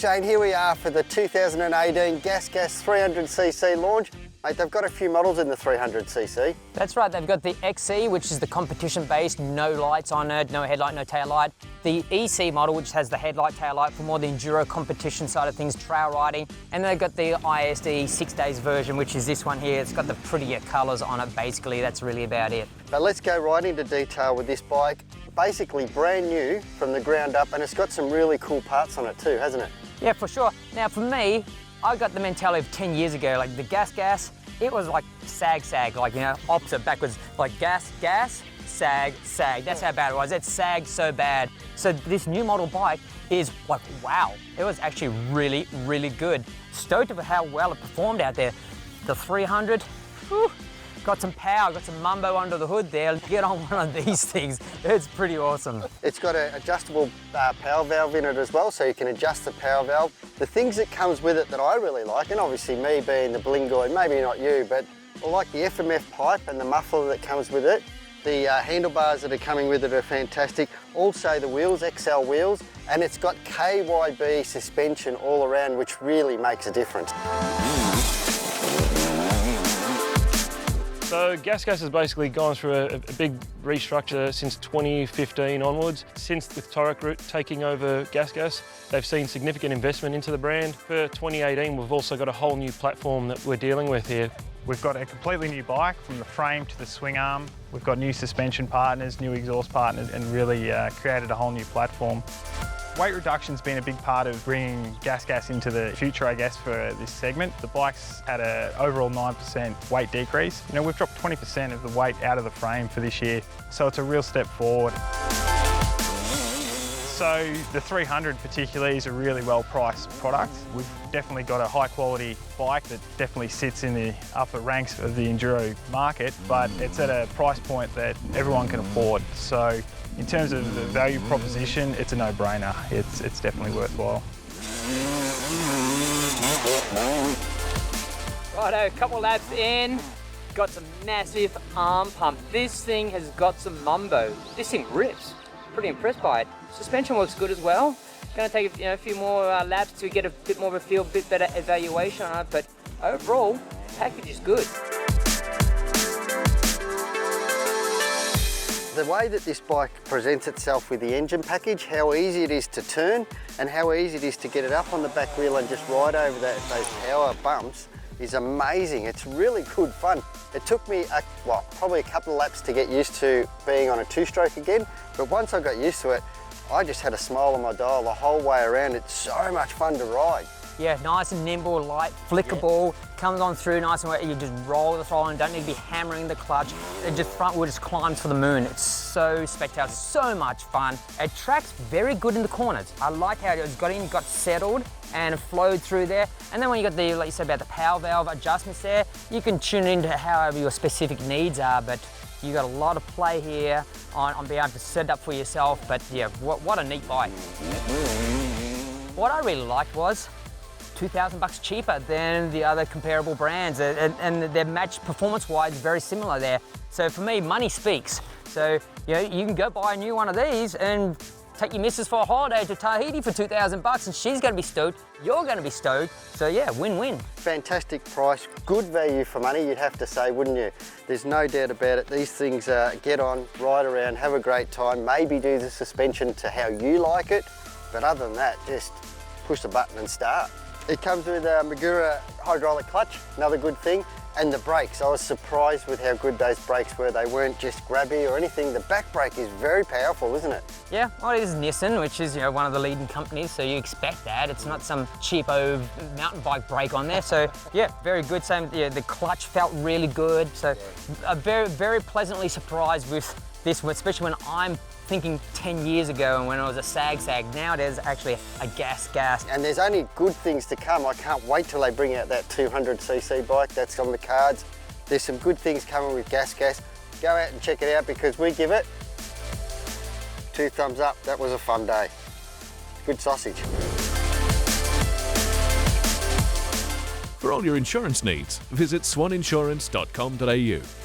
Shane, here we are for the 2018 GasGas 300cc launch. Mate, they've got a few models in the 300cc. That's right, they've got the XE, which is the competition-based, no lights on it, no headlight, no tail light. The EC model, which has the headlight, tail light for more the enduro competition side of things, trail riding. And then they've got the ISD 6 days version, which is this one here. It's got the prettier colours on it, basically. That's really about it. But let's go right into detail with this bike. Basically brand new from the ground up, and it's got some really cool parts on it too, hasn't it? Yeah, for sure. Now, for me, I got the mentality of 10 years ago, like the GasGas, it was like sag, like, you know, opposite, backwards, like gas, sag. That's how bad it was. It sagged so bad. So this new model bike is like, wow. It was actually really, really good. Stoked over how well it performed out there. The 300, whew, got some power, got some mumbo under the hood there. Get on one of these things. It's pretty awesome. It's got an adjustable power valve in it as well, so you can adjust the power valve. The things that comes with it that I really like, and obviously me being the blingoid, maybe not you, but I like the FMF pipe and the muffler that comes with it. The handlebars that are coming with it are fantastic. Also the wheels, XL wheels, and it's got KYB suspension all around, which really makes a difference. So GasGas has basically gone through a big restructure since 2015 onwards. Since with Torek Group taking over GasGas, they've seen significant investment into the brand. For 2018, we've also got a whole new platform that we're dealing with here. We've got a completely new bike, from the frame to the swing arm. We've got new suspension partners, new exhaust partners, and really created a whole new platform. Weight reduction's been a big part of bringing GasGas into the future, I guess, for this segment. The bike's had an overall 9% weight decrease. You know, we've dropped 20% of the weight out of the frame for this year, so it's a real step forward. So the 300 particularly is a really well-priced product. We've definitely got a high-quality bike that definitely sits in the upper ranks of the enduro market, but it's at a price point that everyone can afford. So in terms of the value proposition, it's a no-brainer. It's definitely worthwhile. Righto, a couple laps in, got some massive arm pump. This thing has got some mumbo. This thing rips. Pretty impressed by it. Suspension works good as well. Going to take a few more laps to get a bit more of a feel, a bit better evaluation on it, but overall, package is good. The way that this bike presents itself with the engine package, how easy it is to turn and how easy it is to get it up on the back wheel and just ride over those power bumps is amazing. It's really good fun. It took me, probably a couple of laps to get used to being on a two-stroke again, but once I got used to it, I just had a smile on my dial the whole way around. It's so much fun to ride. Yeah, nice and nimble, light, flickable, comes on through nice and well. You just roll the throttle and don't need to be hammering the clutch. It just front wheel just climbs for the moon. It's so spectacular, so much fun. It tracks very good in the corners. I like how it got settled and flowed through there. And then when you got the, like you said about the power valve adjustments there, you can tune into however your specific needs are, but you got a lot of play here on being able to set it up for yourself. But yeah, what a neat bike. What I really liked was $2,000 cheaper than the other comparable brands, and they're matched performance-wise very similar there. So for me, money speaks. So you know, you can go buy a new one of these and take your missus for a holiday to Tahiti for $2,000 and she's going to be stoked, you're going to be stoked. So yeah, win-win. Fantastic price, good value for money, you'd have to say, wouldn't you? There's no doubt about it. These things get on, ride around, have a great time, maybe do the suspension to how you like it, but other than that, just push the button and start. It comes with a Magura hydraulic clutch, another good thing, and the brakes. I was surprised with how good those brakes were. They weren't just grabby or anything. The back brake is very powerful, isn't it? Yeah, well, it is Nissan, which is one of the leading companies, so you expect that. It's not some cheapo mountain bike brake on there. So yeah, very good. Same, yeah, the clutch felt really good. So very, very pleasantly surprised with this, especially when I'm thinking 10 years ago and when it was a sag. Now there's actually a GasGas. And there's only good things to come. I can't wait till they bring out that 200cc bike. That's on the cards. There's some good things coming with GasGas. Go out and check it out because we give it 2 thumbs up. That was a fun day. Good sausage. For all your insurance needs, visit swaninsurance.com.au.